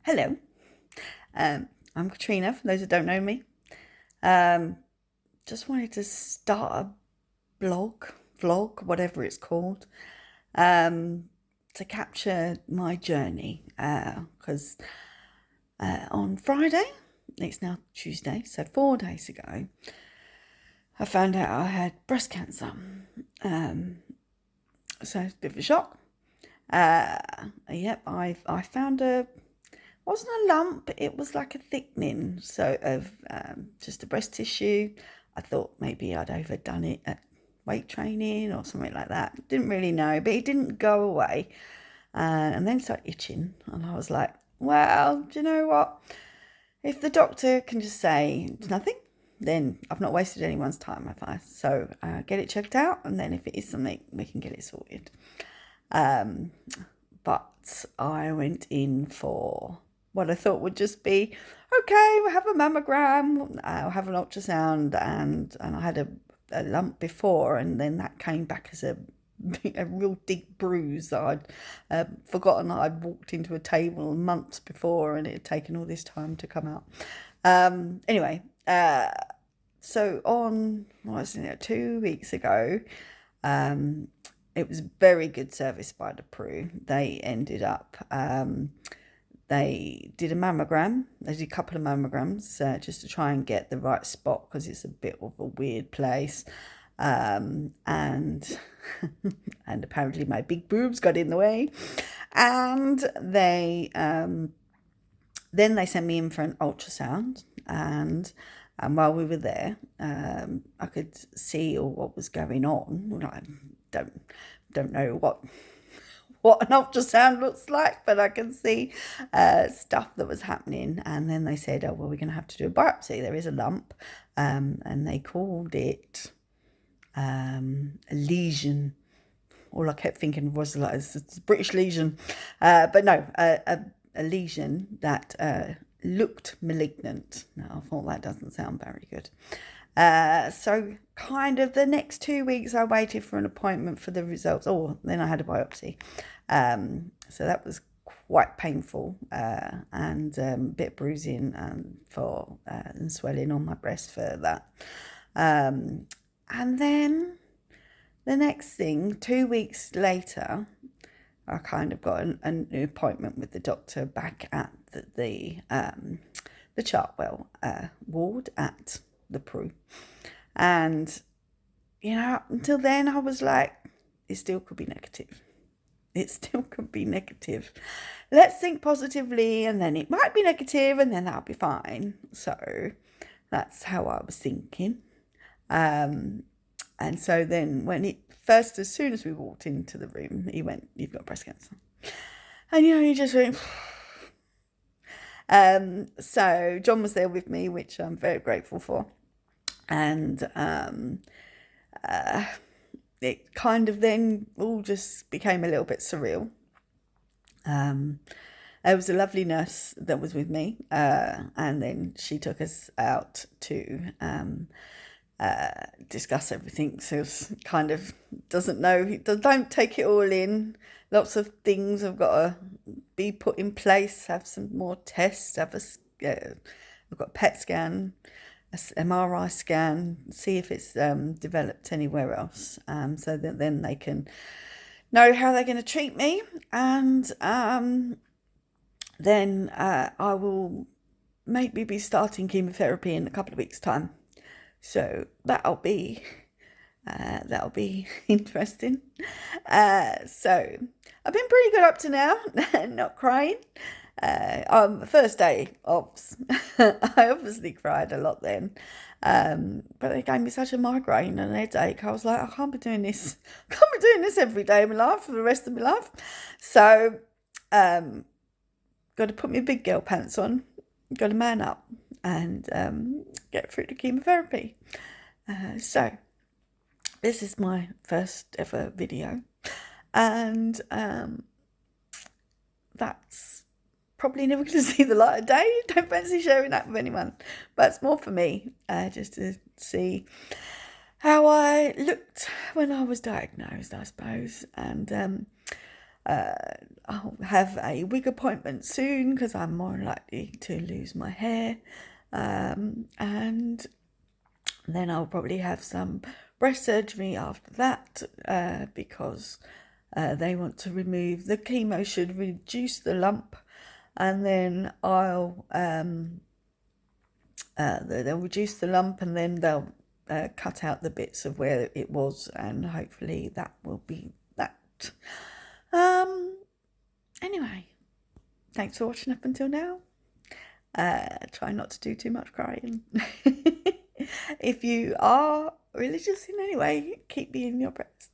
Hello, I'm Katrina, for those who don't know me. Um, just wanted to start a vlog, whatever it's called, um, to capture my journey. Because on Friday, it's now Tuesday, so 4 days ago, I found out I had breast cancer. Um, so it's a bit of a shock. Uh, yep, I found wasn't a lump, it was like a thickening of just a breast tissue. I thought maybe I'd overdone it at weight training or something like that. Didn't really know, but it didn't go away. And then started itching, and I was like, well, do you know what? If the doctor can just say it's nothing, then I've not wasted anyone's time, have I? So get it checked out, and then if it is something, we can get it sorted. Um, but I went in for what I thought would just be okay. We'll have a mammogram, I'll have an ultrasound, and I had a lump before, and then that came back as a real deep bruise that I'd forgotten that I'd walked into a table months before, and it had taken all this time to come out. Anyway, so on what was it, 2 weeks ago, um, it was very good service by the Prue. They ended up, they did a mammogram. They did a couple of mammograms just to try and get the right spot because it's a bit of a weird place. And and apparently my big boobs got in the way. And then they sent me in for an ultrasound, and while we were there, I could see all what was going on. I don't know what an ultrasound looks like, but I can see stuff that was happening. And then they said, "Oh well, we're going to have to do a biopsy. There is a lump," and they called it a lesion. All I kept thinking was like it's a British lesion, but no, a lesion that looked malignant. Now I thought that doesn't sound very good. So kind of the next 2 weeks I waited for an appointment for the results. Oh, then I had a biopsy. So that was quite painful and a bit bruising and swelling on my breast for that. And then the next thing, 2 weeks later, I kind of got a new appointment with the doctor back at the Chartwell ward at the Prue. And, until then I was like, it still could be negative. It still could be negative. Let's think positively, and then it might be negative, and then that'll be fine. So that's how I was thinking. And so then as soon as we walked into the room, he went, "You've got breast cancer." And, he just went, so John was there with me, which I'm very grateful for. And it kind of then all just became a little bit surreal. There was a lovely nurse that was with me, and then she took us out to discuss everything. So it's kind of don't take it all in. Lots of things have got to be put in place. Have some more tests. I've got a PET scan, a MRI scan, see if it's developed anywhere else. So that then they can know how they're going to treat me, and then I will maybe be starting chemotherapy in a couple of weeks' time. So that'll be interesting. So I've been pretty good up to now, not crying. On the first day, I obviously cried a lot then. But they gave me such a migraine and a headache. I was like, I can't be doing this. I can't be doing this every day of my life for the rest of my life. So, got to put my big girl pants on. Got to man up and get through the chemotherapy. So this is my first ever video, and that's probably never going to see the light of day. Don't fancy sharing that with anyone, but it's more for me, just to see how I looked when I was diagnosed, I suppose. And I'll have a wig appointment soon because I'm more likely to lose my hair. And then I'll probably have some breast surgery after that because they want to remove the chemo, should reduce the lump, and then they'll reduce the lump, and then they'll cut out the bits of where it was, and hopefully that will be that. Anyway, thanks for watching up until now. Try not to do too much crying. If you are religious in any way, keep me in your prayers.